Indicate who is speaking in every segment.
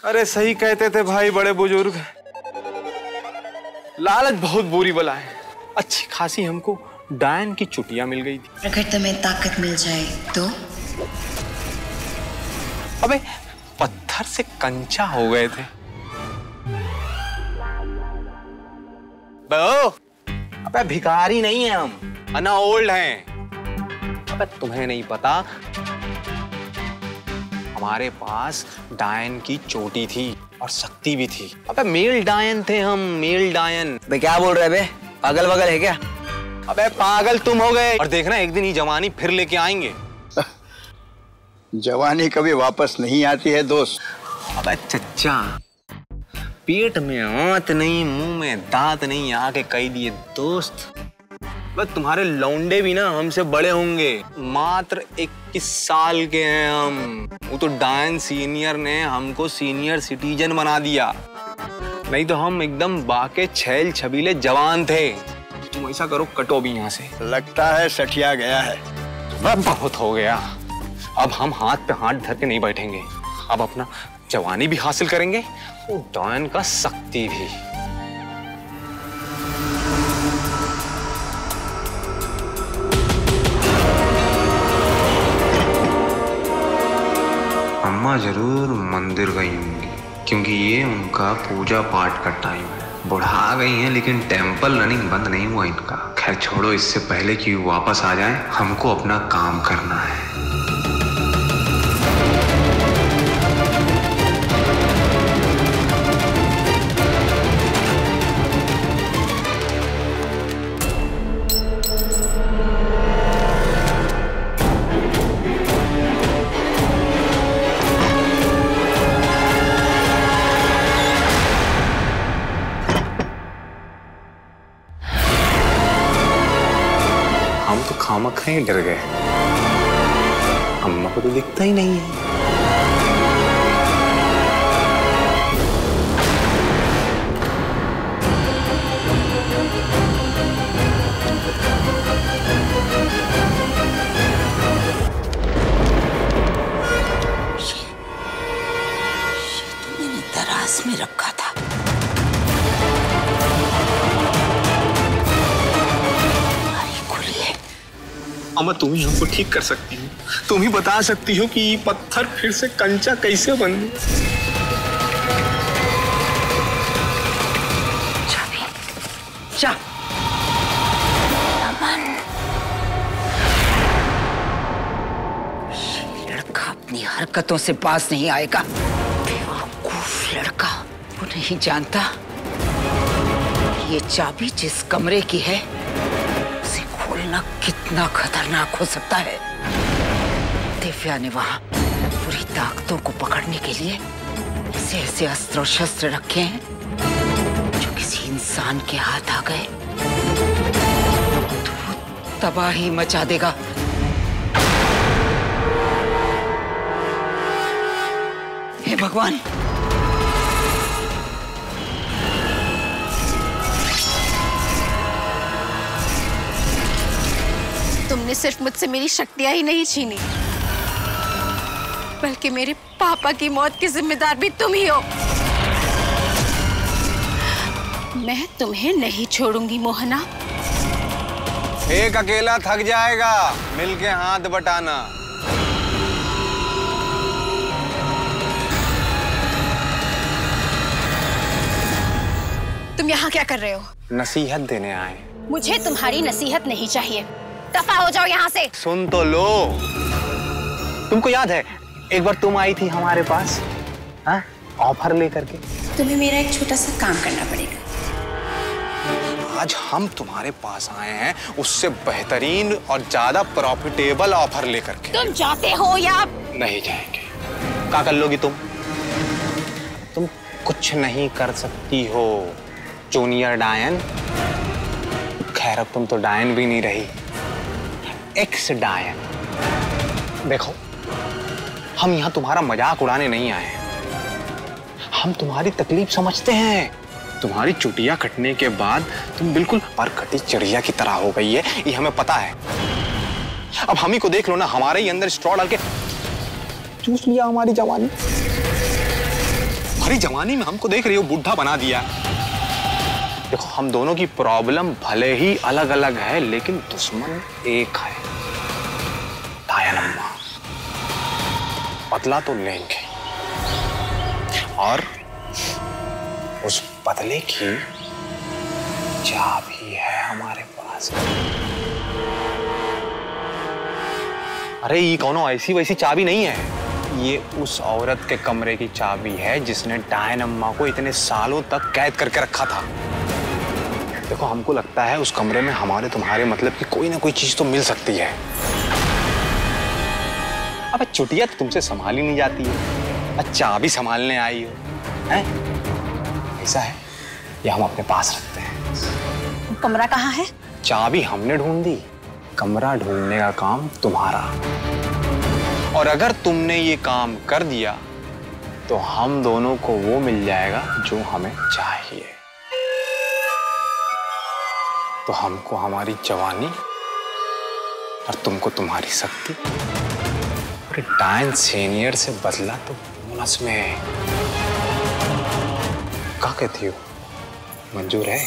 Speaker 1: अरे सही कहते थे भाई बड़े बुजुर्ग, लालच बहुत बुरी बला है। अच्छी खासी हमको डायन की चुटिया मिल गई थी।
Speaker 2: अगर तुम्हें ताकत मिल जाए तो?
Speaker 1: अबे पत्थर से कंचा हो गए थे। अबे भिखारी नहीं है हम, अना ओल्ड हैं। अबे तुम्हें नहीं पता, हमारे पास डायन की चोटी थी और शक्ति भी थी। अबे मेल डायन थे हम, मेल डायन।
Speaker 3: बे क्या बोल रहे बे? पागल वगल है क्या?
Speaker 1: अबे पागल तुम हो गए। और देखना एक दिन ही जवानी फिर लेके आएंगे।
Speaker 4: जवानी कभी वापस नहीं आती है दोस्त।
Speaker 1: अबे चच्चा, पेट में आंत नहीं, मुंह में दांत नहीं, आके कह दिए दोस्त। बस तुम्हारे लौंडे भी ना हमसे बड़े होंगे, मात्र 21 साल के हैं हम। वो तो डायन सीनियर ने हमको सीनियर सिटीजन बना दिया, नहीं तो हम एकदम बाके छैल छबीले जवान थे। तुम ऐसा करो, कटो भी यहाँ से।
Speaker 4: लगता है सठिया गया है।
Speaker 1: बहुत हो गया, अब हम हाथ पे हाथ धर के नहीं बैठेंगे। अब अपना जवानी भी हासिल करेंगे और डायन का शक्ति भी।
Speaker 5: अम्मा जरूर मंदिर गई होंगी, क्योंकि ये उनका पूजा पाठ का टाइम है। बुढ़ा गई हैं लेकिन टेम्पल रनिंग बंद नहीं हुआ इनका। खैर छोड़ो, इससे पहले कि वापस आ जाएं, हमको अपना काम करना है।
Speaker 1: हम तो खामखा ही डर गए, अम्मा को तो दिखता ही नहीं है।
Speaker 2: तो मैंने दराज में रखा था।
Speaker 1: अम्मा तुम ही हमको ठीक कर सकती हो, तुम ही बता सकती हो कि ये पत्थर फिर से कंचा कैसे बन गया।
Speaker 2: लड़का अपनी हरकतों से पास नहीं आएगा। बेवकूफ लड़का, वो नहीं जानता ये चाबी जिस कमरे की है खोलना कितना खतरनाक हो सकता है। दिव्या ने वहां पूरी ताकतों को पकड़ने के लिए ऐसे ऐसे अस्त्र और शस्त्र रखे हैं, जो किसी इंसान के हाथ आ गए तो वो तबाही मचा देगा। हे भगवान,
Speaker 6: तुमने सिर्फ मुझसे मेरी शक्तियां ही नहीं छीनी, बल्कि मेरे पापा की मौत की जिम्मेदार भी तुम ही हो। मैं तुम्हें नहीं छोड़ूंगी मोहना।
Speaker 1: एक अकेला थक जाएगा, मिलके हाथ बटाना।
Speaker 6: तुम यहाँ क्या कर रहे हो?
Speaker 1: नसीहत देने आए।
Speaker 6: मुझे तुम्हारी नसीहत नहीं चाहिए, दफा हो जाओ यहाँ से।
Speaker 1: सुन तो लो, तुमको याद है एक बार तुम आई थी हमारे पास, हाँ, ऑफर लेकर के।
Speaker 2: तुम्हें मेरा एक छोटा सा काम करना पड़ेगा।
Speaker 1: आज हम तुम्हारे पास आए हैं उससे बेहतरीन और ज्यादा प्रॉफिटेबल ऑफर लेकर के।
Speaker 6: तुम जाते हो या?
Speaker 1: नहीं जाएंगे। क्या कर लोगी तुम कुछ नहीं कर सकती हो जूनियर डायन। खैर अब तुम तो डायन भी नहीं रही, एक्स डायन। देखो, हम यहाँ तुम्हारा मजाक उड़ाने नहीं आए हैं, हम तुम्हारी तकलीफ समझते हैं। तुम्हारी चुटिया कटने के बाद तुम बिल्कुल परकटी चिड़िया की तरह हो गई है, ये हमें पता है। अब हम ही को देख लो ना, हमारे ही अंदर स्ट्रॉ डाल के चूस लिया हमारी जवानी। तुम्हारी जवानी में हमको देख रही हो बुढ़ा बना दिया। देखो हम दोनों की प्रॉब्लम भले ही अलग अलग है लेकिन दुश्मन एक है, डायन अम्मा। बदला तो लेंगे और उस बदले की चाबी है हमारे पास। अरे ये कौनो ऐसी वैसी चाबी नहीं है, ये उस औरत के कमरे की चाबी है जिसने डायन अम्मा को इतने सालों तक कैद करके रखा था। देखो हमको लगता है उस कमरे में हमारे तुम्हारे मतलब की कोई ना कोई चीज तो मिल सकती है। अब चुटिया तो तुमसे संभाली नहीं जाती है, चाबी संभालने आई हो हैं? ऐसा है ये हम अपने पास रखते हैं।
Speaker 6: कमरा कहाँ है?
Speaker 1: चाबी हमने ढूंढ दी, कमरा ढूंढने का काम तुम्हारा। और अगर तुमने ये काम कर दिया तो हम दोनों को वो मिल जाएगा जो हमें चाहिए। तो हमको हमारी जवानी और तुमको तुम्हारी शक्ति। और डायन सीनियर से बदला तो बोनस में। क्या कहती हो, मंजूर है?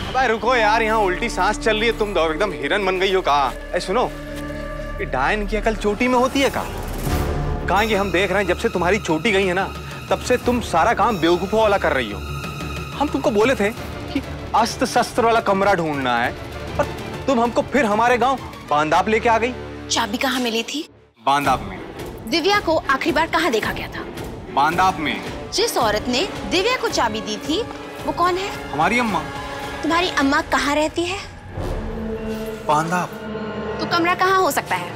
Speaker 1: अबे रुको यार, यहाँ उल्टी सांस चल रही है, तुम दो एकदम हिरन बन गई हो। कहा सुनो, ये डायन की अकल चोटी में होती है कहाँ कि हम देख रहे हैं जब से तुम्हारी चोटी गई है ना तब से तुम सारा काम बेवकूफों वाला कर रही हो। हम तुमको बोले थे कि अस्त्र शस्त्र वाला कमरा ढूंढना है और तुम हमको फिर हमारे गांव बांदाप लेके आ गई।
Speaker 6: चाबी कहाँ मिली थी?
Speaker 1: बांदाप में।
Speaker 6: दिव्या को आखिरी बार कहाँ देखा गया था?
Speaker 1: बांदाप में।
Speaker 6: जिस औरत ने दिव्या को चाबी दी थी वो कौन है?
Speaker 1: हमारी अम्मा।
Speaker 6: तुम्हारी अम्मा कहाँ रहती है?
Speaker 1: बांदाप।
Speaker 6: तो कमरा कहाँ हो सकता है?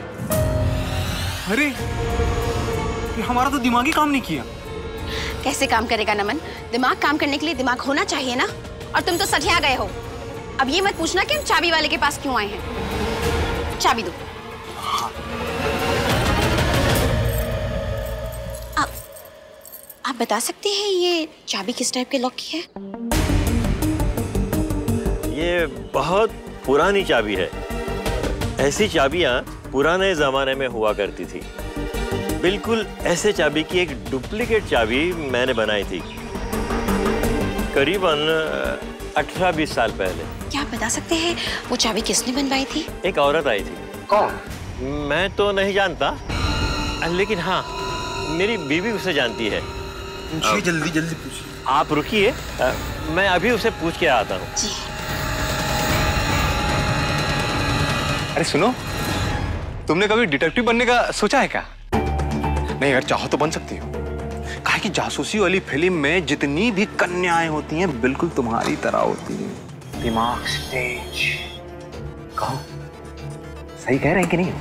Speaker 1: अरे ये हमारा तो दिमागी काम नहीं किया।
Speaker 6: कैसे काम करेगा नमन? दिमाग काम करने के लिए दिमाग होना चाहिए ना। और तुम तो सठिया गए हो। अब ये मत पूछना कि हम चाबी वाले के पास क्यों आए हैं। चाबी दो। आप बता सकते हैं ये चाबी किस टाइप के लॉक की है?
Speaker 7: ये बहुत पुरानी चाबी है। ऐसी चाबियां पुराने जमाने में हुआ करती थी। बिल्कुल ऐसे चाबी की एक डुप्लीकेट चाबी मैंने बनाई थी करीबन 18-20 साल पहले।
Speaker 6: क्या आप बता सकते हैं वो चाबी किसने बनवाई थी?
Speaker 7: एक औरत आई थी।
Speaker 1: कौन?
Speaker 7: मैं तो नहीं जानता, लेकिन हाँ मेरी बीवी उसे जानती है।
Speaker 1: पूछिए, जल्दी जल्दी पूछिए।
Speaker 7: आप रुकिए, मैं अभी उसे पूछ के आता हूँ।
Speaker 6: जी।
Speaker 1: अरे सुनो, तुमने कभी डिटेक्टिव बनने का सोचा है क्या? नहीं, अगर चाहो तो बन सकती हो। काहे कि जासूसी वाली फिल्म में जितनी भी कन्याएं होती हैं बिल्कुल तुम्हारी तरह होती हैं। दिमाग से तेज। कहो, सही कह रहे हैं कि नहीं?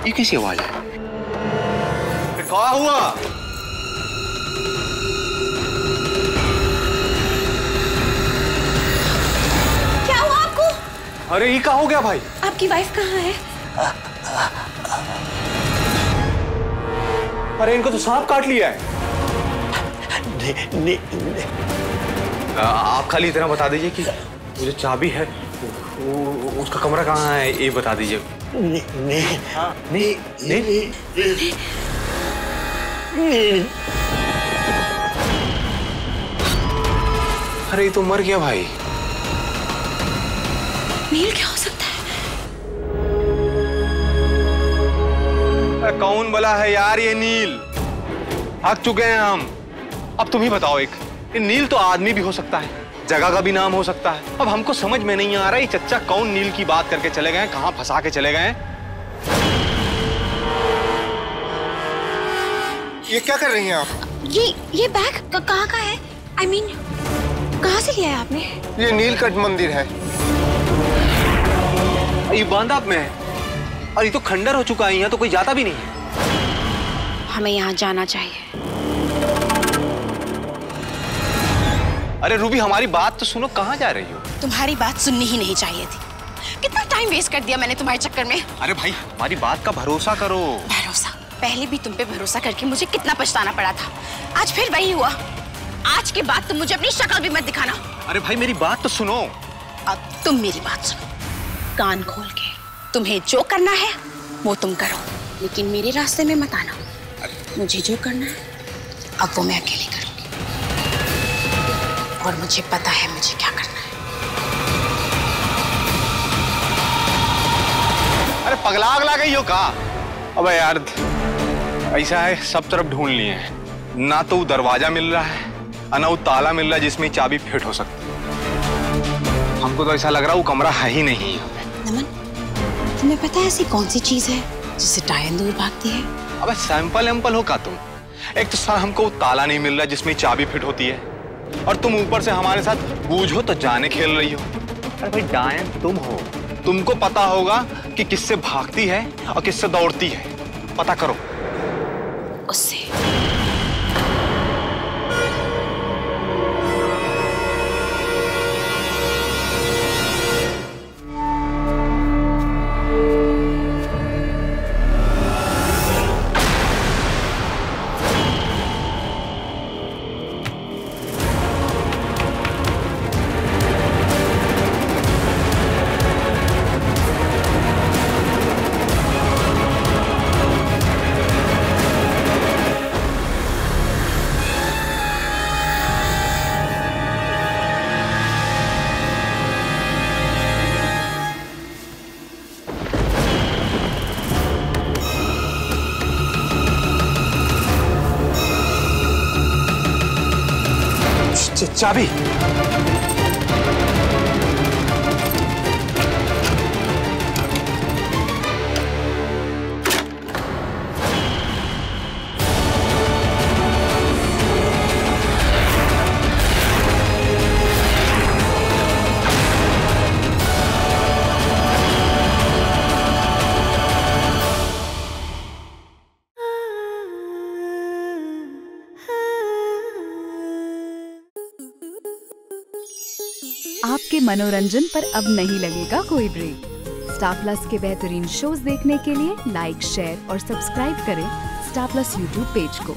Speaker 1: ये किसी आवाज है? क्या हुआ?
Speaker 6: क्या हुआ आपको?
Speaker 1: अरे ये क्या हो गया भाई?
Speaker 6: आपकी वाइफ कहाँ है?
Speaker 1: अरे इनको तो सांप काट लिया है। आप खाली इतना बता दीजिए कि वो जो चाबी है उसका कमरा कहाँ है, ये बता दीजिए। अरे ये तो मर गया भाई।
Speaker 6: नील क्या हो सकता है?
Speaker 1: कौन बला है यार ये नील? थक चुके हैं हम। अब तुम ही बताओ, एक ये नील तो आदमी भी हो सकता है, जगह का भी नाम हो सकता है। अब हमको समझ में नहीं आ रहा ये चच्चा कौन नील की बात करके चले गए, कहाँ फंसा के चले गए।
Speaker 8: ये क्या कर रही हैं आप?
Speaker 6: ये बैग कहाँ का है? I mean, कहाँ से लिया है आपने?
Speaker 8: ये नीलकंठ मंदिर है।
Speaker 1: ये बांदाप में है और ये तो खंडर हो चुका है, यहाँ तो कोई जाता भी नहीं है।
Speaker 6: हमें यहाँ जाना चाहिए।
Speaker 1: अरे रूबी, हमारी बात तो सुनो, कहाँ जा रही हो?
Speaker 6: तुम्हारी बात सुननी ही नहीं चाहिए थी। कितना टाइम वेस्ट कर दिया मैंने तुम्हारे चक्कर में।
Speaker 1: अरे भाई, हमारी बात का भरोसा करो।
Speaker 6: भरोसा? पहले भी तुम पे भरोसा करके मुझे कितना पछताना पड़ा था। आज फिर वही हुआ। आज के बाद तुम मुझे अपनी शक्ल भी मत दिखाना।
Speaker 1: अरे भाई मेरी बात तो सुनो।
Speaker 6: अब तुम मेरी बात सुनो कान खोल के। तुम्हें जो करना है वो तुम करो, लेकिन मेरे रास्ते में मत आना। मुझे जो करना है अब वो मैं अकेले करूंगी, और मुझे पता है मुझे क्या करना है।
Speaker 1: अरे पगला अगला गई हो का? अबे यार ऐसा है, सब तरफ ढूंढ लिए हैं, ना तो दरवाजा मिल रहा है ना वो ताला मिल रहा है जिसमें चाबी फिट हो सकती है। हमको तो ऐसा लग रहा है वो कमरा है ही नहीं यहाँ पे।
Speaker 6: नमन, तुम्हें पता है ऐसी कौन सी चीज है जिससे डायन दूर भागती है?
Speaker 1: अबे सैंपल एम्पल हो का तुम? एक तो सर हमको ताला नहीं मिल रहा जिसमें चाबी फिट होती है, और तुम ऊपर से हमारे साथ बूझो तो जाने खेल रही हो। अरे भाई डायन तुम हो, तुमको पता होगा कि किससे भागती है और किससे दौड़ती है, पता करो
Speaker 6: उससे।
Speaker 1: चाबी।
Speaker 9: आपके मनोरंजन पर अब नहीं लगेगा कोई ब्रेक। स्टार प्लस के बेहतरीन शोज देखने के लिए लाइक, शेयर और सब्सक्राइब करें स्टार प्लस यूट्यूब पेज को।